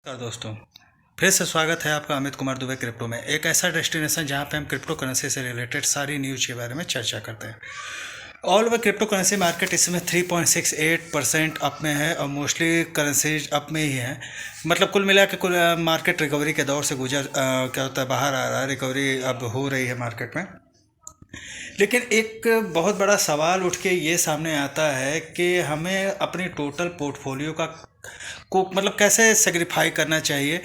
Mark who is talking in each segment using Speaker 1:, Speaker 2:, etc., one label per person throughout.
Speaker 1: नमस्कार दोस्तों। फिर से स्वागत है आपका अमित कुमार दुबे क्रिप्टो में, एक ऐसा डेस्टिनेशन जहां पे हम क्रिप्टो करेंसी से रिलेटेड सारी न्यूज़ के बारे में चर्चा करते हैं। All over crypto currency market इसमें 3.68% अप में है और मोस्टली करेंसीज अप में ही है। मतलब कुल मिला के कुल मार्केट रिकवरी के दौर से क्या होता है, बाहर आ रहा है, रिकवरी अब हो रही है मार्केट में। लेकिन एक बहुत बड़ा सवाल उठ के ये सामने आता है कि हमें अपनी टोटल पोर्टफोलियो को मतलब कैसे सेग्रीफाई करना चाहिए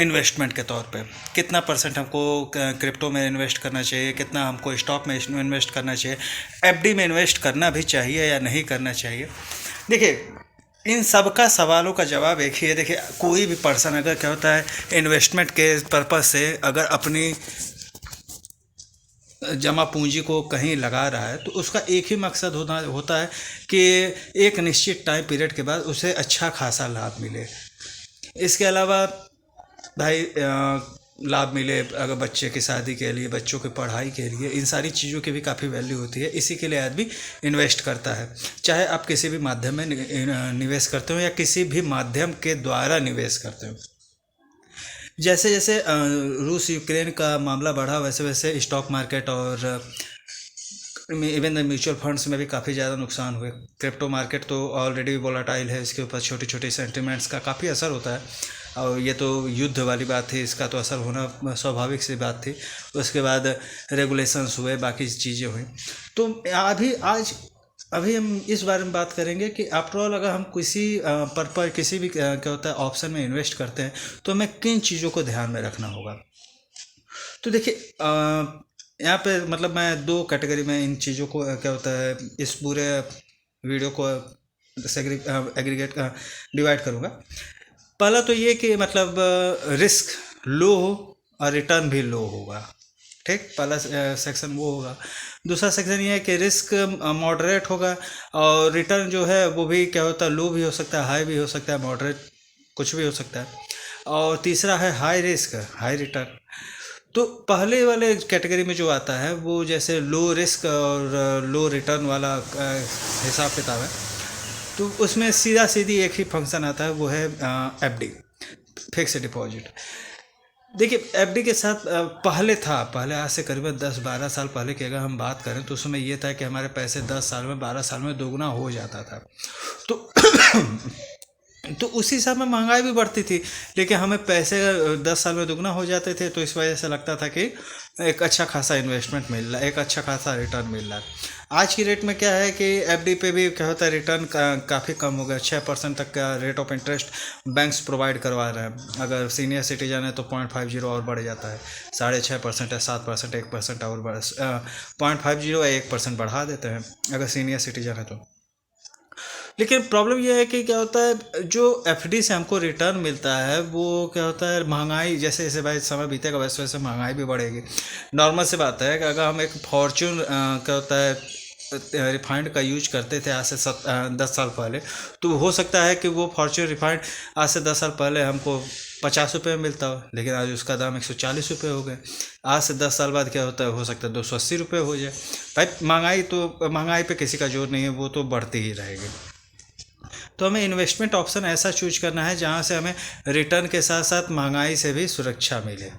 Speaker 1: इन्वेस्टमेंट के तौर पे। कितना परसेंट हमको क्रिप्टो में इन्वेस्ट करना चाहिए, कितना हमको स्टॉक में इन्वेस्ट करना चाहिए, एफडी में इन्वेस्ट करना भी चाहिए या नहीं करना चाहिए। देखिए, इन सब का सवालों का जवाब एक ही है। देखिए, कोई भी पर्सन अगर क्या होता है इन्वेस्टमेंट के पर्पज़ से अगर अपनी जमा पूंजी को कहीं लगा रहा है तो उसका एक ही मकसद होता है कि एक निश्चित टाइम पीरियड के बाद उसे अच्छा खासा लाभ मिले। इसके अलावा भाई लाभ मिले अगर बच्चे की शादी के लिए, बच्चों की पढ़ाई के लिए, इन सारी चीज़ों की भी काफ़ी वैल्यू होती है। इसी के लिए आदमी इन्वेस्ट करता है, चाहे आप किसी भी माध्यम में निवेश करते हो या किसी भी माध्यम के द्वारा निवेश करते हो। जैसे जैसे रूस यूक्रेन का मामला बढ़ा वैसे वैसे स्टॉक मार्केट और इवन म्यूचुअल फंड्स में भी काफ़ी ज़्यादा नुकसान हुए। क्रिप्टो मार्केट तो ऑलरेडी वोलाटाइल है, इसके ऊपर छोटी छोटी सेंटिमेंट्स का काफ़ी असर होता है। और ये तो युद्ध वाली बात थी, इसका तो असर होना स्वाभाविक सी बात थी। उसके बाद रेगुलेशंस हुए, बाकी चीज़ें हुई। तो अभी हम इस बारे में बात करेंगे कि आफ्टर ऑल अगर हम किसी पर्पज किसी भी क्या होता है ऑप्शन में इन्वेस्ट करते हैं तो हमें किन चीज़ों को ध्यान में रखना होगा। तो देखिए, यहाँ पे मतलब मैं दो कैटेगरी में इन चीज़ों को क्या होता है इस पूरे वीडियो को एग्रीगेट डिवाइड करूँगा। पहला तो ये कि मतलब रिस्क लो हो और रिटर्न भी लो होगा। ठीक, पहला सेक्शन वो होगा। दूसरा सेक्शन ये है कि रिस्क मॉडरेट होगा और रिटर्न जो है वो भी क्या होता है लो भी हो सकता है, हाई भी हो सकता है, मॉडरेट कुछ भी हो सकता है। और तीसरा है हाई रिस्क हाई रिटर्न। तो पहले वाले कैटेगरी में जो आता है वो जैसे लो रिस्क और लो रिटर्न वाला हिसाब किताब है। तो उसमें सीधा सीधी एक ही फंक्शन आता है, वो है एफडी, फिक्स डिपॉजिट। देखिए, एफडी के साथ पहले आज से करीबन 10-12 साल पहले की अगर हम बात करें तो उसमें ये था कि हमारे पैसे 10 साल में 12 साल में दोगुना हो जाता था। तो तो उसी हिसाब में महंगाई भी बढ़ती थी, लेकिन हमें पैसे 10 साल में दुगना हो जाते थे। तो इस वजह से लगता था कि एक अच्छा खासा इन्वेस्टमेंट मिल रहा है, एक अच्छा खासा रिटर्न मिल रहा है। आज की रेट में क्या है कि एफडी पे भी क्या होता है रिटर्न काफ़ी कम हो गया। 6% तक का rate of interest banks provide करवा रहे हैं। अगर सीनियर सिटीजन है तो 0.50 और बढ़ जाता है, 6.5% है, 7%, 1% और 0.50 या 1% बढ़ा देते हैं अगर सीनियर सिटीजन है तो। लेकिन प्रॉब्लम यह है कि क्या होता है जो एफडी से हमको रिटर्न मिलता है वो क्या होता है महंगाई जैसे जैसे भाई समय बीतेगा वैसे वैसे महंगाई भी बढ़ेगी। नॉर्मल सी बात है कि अगर हम एक फॉर्च्यून क्या होता है रिफाइंड का यूज करते थे आज से 10 साल पहले, तो हो सकता है कि वो फॉर्च्यून रिफाइंड आज से 10 साल पहले हमको 50 रुपये में मिलता हो, लेकिन आज उसका दाम 140 रुपये हो गए। आज से 10 साल बाद क्या होता है, हो सकता है 280 रुपये हो जाए। भाई महंगाई पे किसी का जोर नहीं है, वो तो बढ़ती ही रहेगी। तो हमें इन्वेस्टमेंट ऑप्शन ऐसा चूज करना है जहाँ से हमें रिटर्न के साथ साथ महंगाई से भी सुरक्षा मिले।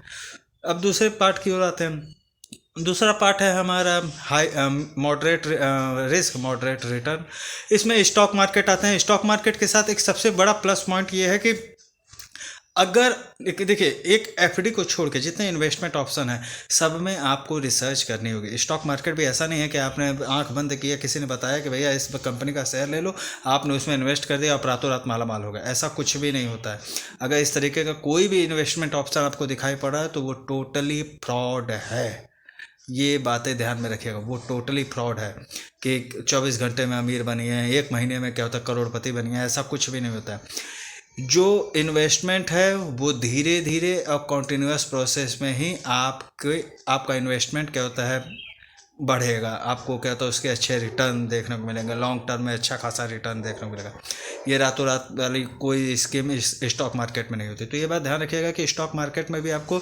Speaker 1: अब दूसरे पार्ट की ओर आते हैं। दूसरा पार्ट है हमारा high moderate risk moderate return. इसमें स्टॉक मार्केट आते हैं। स्टॉक मार्केट के साथ एक सबसे बड़ा प्लस पॉइंट ये है कि अगर देखिए एक एफडी को छोड़ के जितने इन्वेस्टमेंट ऑप्शन है सब में आपको रिसर्च करनी होगी। स्टॉक मार्केट भी ऐसा नहीं है कि आपने आंख बंद किया, किसी ने बताया कि भैया इस कंपनी का शेयर ले लो, आपने उसमें इन्वेस्ट कर दिया और रातों रात माला माल हो गया। ऐसा कुछ भी नहीं होता है। अगर इस तरीके का कोई भी इन्वेस्टमेंट ऑप्शन आपको दिखाई पड़ा है तो वो टोटली फ्रॉड है। ये बातें ध्यान में रखिएगा, वो टोटली फ्रॉड है कि 24 घंटे में अमीर बनिए, एक महीने में क्या होता है करोड़पति बनिए, ऐसा कुछ भी नहीं होता है। जो इन्वेस्टमेंट है वो धीरे धीरे और कॉन्टिन्यूस प्रोसेस में ही आपका इन्वेस्टमेंट क्या होता है बढ़ेगा। आपको क्या होता है उसके अच्छे रिटर्न देखने को मिलेंगे, लॉन्ग टर्म में अच्छा खासा रिटर्न देखने को मिलेगा। ये रातों रात वाली कोई स्कीम स्टॉक मार्केट में नहीं होती। तो ये बात ध्यान रखिएगा कि स्टॉक मार्केट में भी आपको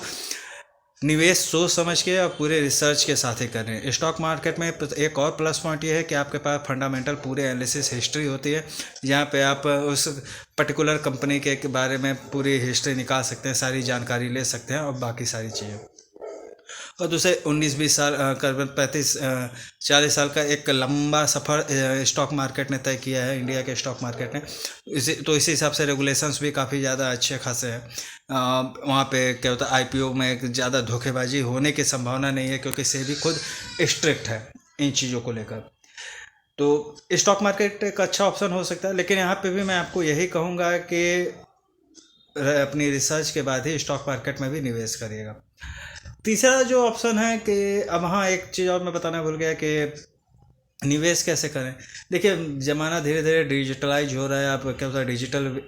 Speaker 1: निवेश सोच समझ के और पूरे रिसर्च के साथ ही करें। स्टॉक मार्केट में एक और प्लस पॉइंट ये है कि आपके पास फंडामेंटल पूरे एनालिसिस हिस्ट्री होती है, जहाँ पे आप उस पर्टिकुलर कंपनी के बारे में पूरी हिस्ट्री निकाल सकते हैं, सारी जानकारी ले सकते हैं और बाकी सारी चीज़ें। और दूसरे 19-20 साल करीबन 35-40 साल का एक लंबा सफ़र स्टॉक मार्केट ने तय किया है, इंडिया के स्टॉक मार्केट ने। इसी हिसाब से रेगुलेशंस भी काफ़ी ज़्यादा अच्छे खासे हैं। वहाँ पे क्या होता है, आईपीओ में ज़्यादा धोखेबाजी होने की संभावना नहीं है, क्योंकि सेबी खुद स्ट्रिक्ट है इन चीज़ों को लेकर। तो स्टॉक मार्केट एक अच्छा ऑप्शन हो सकता है, लेकिन यहाँ पे भी मैं आपको यही कहूँगा कि अपनी रिसर्च के बाद ही स्टॉक मार्केट में भी निवेश करिएगा। तीसरा जो ऑप्शन है कि अब हाँ, एक चीज़ और मैं बताना भूल गया कि निवेश कैसे करें। देखिए, ज़माना धीरे धीरे डिजिटलाइज हो रहा है। आप क्या होता है, डिजिटल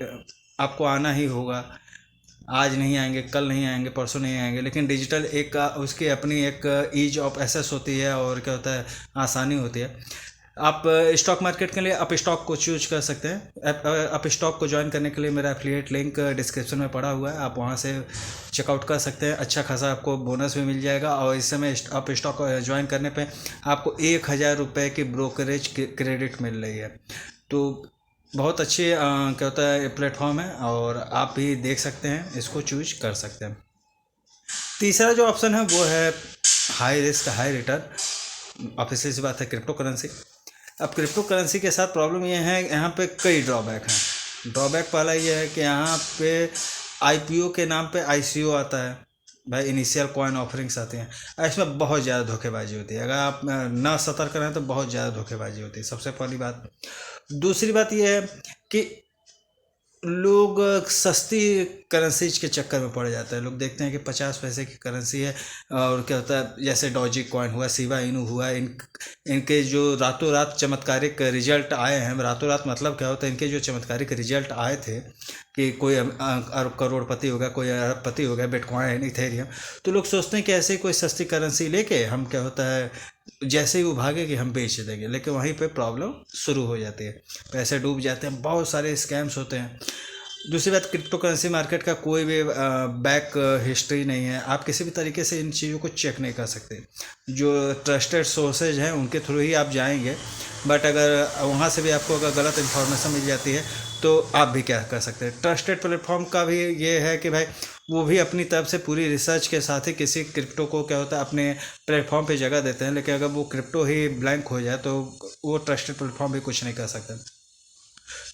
Speaker 1: आपको आना ही होगा। आज नहीं आएंगे, कल नहीं आएंगे, परसों नहीं आएंगे, लेकिन डिजिटल एक उसकी अपनी एक ईज ऑफ एक्सेस होती है और क्या होता है, आसानी होती है। आप स्टॉक मार्केट के लिए अप स्टॉक को चूज कर सकते हैं। अप स्टॉक को ज्वाइन करने के लिए मेरा एफिलिएट लिंक डिस्क्रिप्शन में पड़ा हुआ है, आप वहां से चेकआउट कर सकते हैं। अच्छा खासा आपको बोनस भी मिल जाएगा, और इस समय अप स्टॉक ज्वाइन करने पे आपको 1000 रुपये की ब्रोकरेज क्रेडिट मिल रही है। तो बहुत अच्छी क्या होता है, प्लेटफॉर्म है, और आप भी देख सकते हैं, इसको चूज कर सकते हैं। तीसरा जो ऑप्शन है वो है high risk high return. Official सी बात है, क्रिप्टो करेंसी। अब क्रिप्टो करेंसी के साथ प्रॉब्लम ये है, यहाँ पे कई ड्रॉबैक हैं। ड्रॉबैक पहला ये है कि यहाँ पे आईपीओ के नाम पे आईसीओ आता है भाई, इनिशियल कॉइन ऑफरिंग्स आती हैं, इसमें बहुत ज़्यादा धोखेबाजी होती है। अगर आप ना सतर्क रहें तो बहुत ज़्यादा धोखेबाजी होती है, सबसे पहली बात। दूसरी बात यह है कि लोग सस्ती करेंसीज के चक्कर में पड़ जाते हैं। लोग देखते हैं कि 50 पैसे की करेंसी है, और क्या होता है, जैसे डॉजी कॉइन हुआ, शिबा इनू हुआ, इनके जो रातों रात चमत्कारिक रिजल्ट आए हैं। रातों रात मतलब क्या होता है, इनके जो चमत्कारिक रिजल्ट आए थे कि कोई करोड़पति हो गया, कोई अरबपति हो गया, बिटकॉइन, इथेरियम। तो लोग सोचते हैं कि ऐसे कोई सस्ती करेंसी लेके हम क्या होता है, जैसे ही वो भागे कि हम बेच देंगे, लेकिन वहीं पे प्रॉब्लम शुरू हो जाती है, पैसे डूब जाते हैं, बहुत सारे स्कैम्स होते हैं। दूसरी बात, क्रिप्टो करेंसी मार्केट का कोई भी बैक हिस्ट्री नहीं है। आप किसी भी तरीके से इन चीज़ों को चेक नहीं कर सकते। जो ट्रस्टेड सोर्सेज हैं उनके थ्रू ही आप जाएंगे, बट अगर वहाँ से भी आपको अगर गलत इन्फॉर्मेशन मिल जाती है तो आप भी क्या कर सकते हैं। ट्रस्टेड प्लेटफॉर्म का भी ये है कि भाई वो भी अपनी तरफ से पूरी रिसर्च के साथ ही किसी क्रिप्टो को क्या होता है, अपने प्लेटफॉर्म पे जगह देते हैं, लेकिन अगर वो क्रिप्टो ही ब्लैंक हो जाए तो वो ट्रस्टेड प्लेटफॉर्म भी कुछ नहीं कर सकते।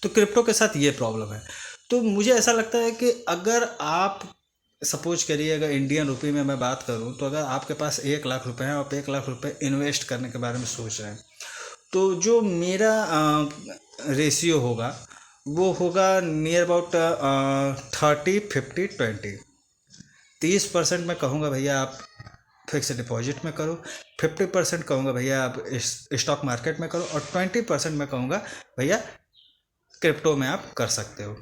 Speaker 1: तो क्रिप्टो के साथ ये प्रॉब्लम है। तो मुझे ऐसा लगता है कि अगर आप सपोज करिए, अगर इंडियन रुपये में मैं बात करूं, तो अगर आपके पास 1 लाख रुपए हैं, आप 1 लाख रुपए इन्वेस्ट करने के बारे में सोच रहे हैं, तो जो मेरा रेशियो होगा वो होगा नियर अबाउट 30-50-20। 30% मैं कहूँगा भैया आप फिक्स डिपॉजिट में करो, 50% कहूँगा भैया आप स्टॉक मार्केट में करो, और 20% मैं कहूँगा भैया क्रिप्टो में आप कर सकते हो।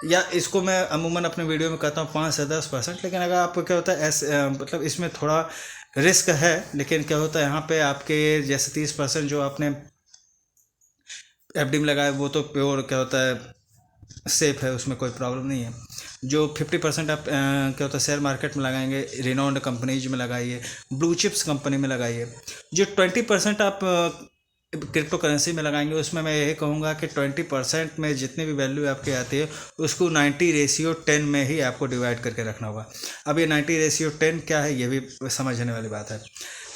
Speaker 1: या इसको मैं अमूमन अपने वीडियो में कहता हूँ 5 से 10%। लेकिन अगर आपको क्या होता है, ऐसे मतलब इसमें थोड़ा रिस्क है, लेकिन क्या होता है, यहाँ पे आपके जैसे 30% जो आपने एफडी में लगाया वो तो प्योर क्या होता है, सेफ है, उसमें कोई प्रॉब्लम नहीं है। जो 50% आप क्या होता है शेयर मार्केट में लगाएंगे, रिनाउंड कंपनीज में लगाइए, ब्लू चिप्स कंपनी में लगाइए। जो 20% आप क्रिप्टो करेंसी में लगाएंगे, उसमें मैं यही कहूँगा कि 20% में जितनी भी वैल्यू आपकी आती है उसको 90:10 में ही आपको डिवाइड करके रखना होगा। अब ये 90:10 क्या है, ये भी समझने वाली बात है।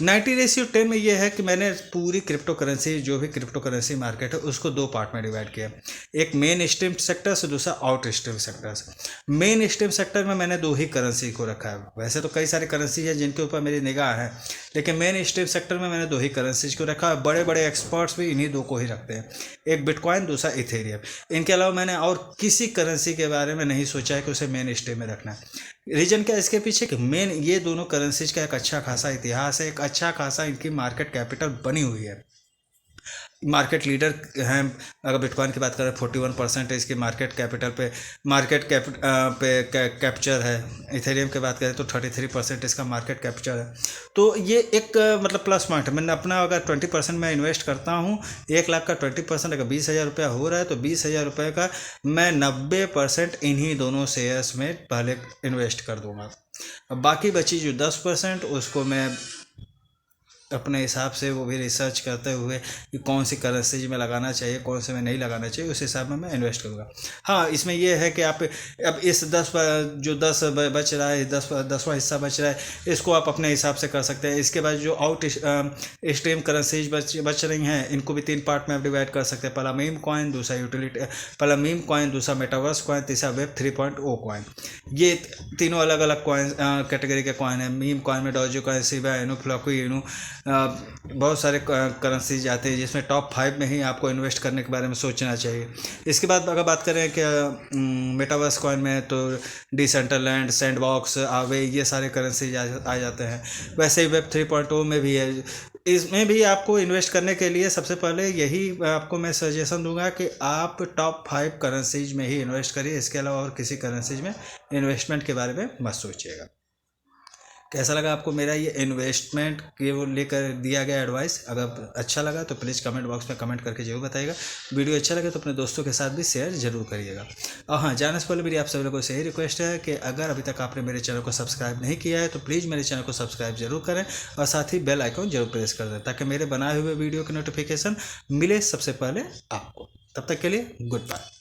Speaker 1: 90:10 में ये है कि मैंने पूरी क्रिप्टो करेंसी, जो भी क्रिप्टो करेंसी मार्केट है, उसको 2 पार्ट में डिवाइड किया। एक मेन स्ट्रीम सेक्टर से, दूसरा आउट स्ट्रीम सेक्टर से। मेन स्ट्रीम सेक्टर में मैंने 2 ही करेंसी को रखा है। वैसे तो कई सारी करेंसी है जिनके ऊपर मेरी निगाह है, लेकिन मेन स्ट्रीम सेक्टर में मैंने 2 ही करेंसीज को रखा है। बड़े बड़े एक्सपर्ट्स भी इन्हीं 2 को ही रखते हैं, एक बिटकॉइन, दूसरा इथेरियम। इनके अलावा मैंने और किसी करेंसी के बारे में नहीं सोचा है कि उसे मेन स्ट्रीम में रखना है। रीजन क्या है इसके पीछे कि मेन ये दोनों करेंसीज का एक अच्छा खासा इतिहास है, एक अच्छा खासा इनकी मार्केट कैपिटल बनी हुई है, मार्केट लीडर हैं। अगर बिटकॉइन की बात करें 41% इसकी मार्केट कैपिटल पे कैप्चर है। इथेरियम की बात करें तो 33% इसका मार्केट कैप्चर है। तो ये एक मतलब प्लस पॉइंट है। मैंने अपना अगर 20% में इन्वेस्ट करता हूँ, 1 लाख का 20% अगर 20,000 रुपया हो रहा है, तो 20,000 रुपये का मैं 90% इन्हीं दोनों शेयर्स में पहले इन्वेस्ट कर दूंगा। अब बाकी बची जो 10% उसको मैं अपने हिसाब से वो भी रिसर्च करते हुए कि कौन सी करेंसी में लगाना चाहिए, कौन से में नहीं लगाना चाहिए, उस हिसाब में मैं इन्वेस्ट करूँगा। हाँ, इसमें ये है कि आप अब इस 10 जो 10 बच रहा है, 10वां हिस्सा बच रहा है, इसको आप अपने हिसाब से कर सकते हैं। इसके बाद जो आउट स्ट्रीम करेंसीज बच रही हैं, इनको भी 3 पार्ट में आप डिवाइड कर सकते हैं। पहला मीम कॉइन, दूसरा यूटिलिटी, पहला मीम कॉइन, दूसरा मेटावर्स कॉइन, तीसरा वेब 3.0 कॉइन। ये तीनों अलग अलग कॉइन कैटेगरी के कॉइन है। मीम कॉइन में Doge coin, Shiba Inu, Floki इनू, बहुत सारे करेंसीज आते हैं जिसमें टॉप 5 में ही आपको इन्वेस्ट करने के बारे में सोचना चाहिए। इसके बाद अगर बात करें कि मेटावर्स कॉइन में तो डिसेंट्रलैंड, सैंडबॉक्स, आवे, ये सारे करेंसीज आ जाते हैं। वैसे ही वेब 3.0 में भी है। इसमें भी आपको इन्वेस्ट करने के लिए सबसे पहले यही आपको मैं सजेशन दूंगा कि आप टॉप 5 करेंसीज में ही इन्वेस्ट करिए। इसके अलावा और किसी करेंसीज में इन्वेस्टमेंट के बारे में मत सोचिएगा। कैसा लगा आपको मेरा ये इन्वेस्टमेंट के वो लेकर दिया गया एडवाइस? अगर अच्छा लगा तो प्लीज़ कमेंट बॉक्स में कमेंट करके जरूर बताइएगा। वीडियो अच्छा लगे तो अपने दोस्तों के साथ भी शेयर जरूर करिएगा। और हाँ, जाने से पहले मेरी आप सभी लोगों से यही रिक्वेस्ट है कि अगर अभी तक आपने मेरे चैनल को सब्सक्राइब नहीं किया है तो प्लीज़ मेरे चैनल को सब्सक्राइब जरूर करें और साथ ही बेल आइकॉन जरूर प्रेस कर दें ताकि मेरे बनाए हुए वीडियो की नोटिफिकेशन मिले सबसे पहले आपको। तब तक के लिए गुड बाय।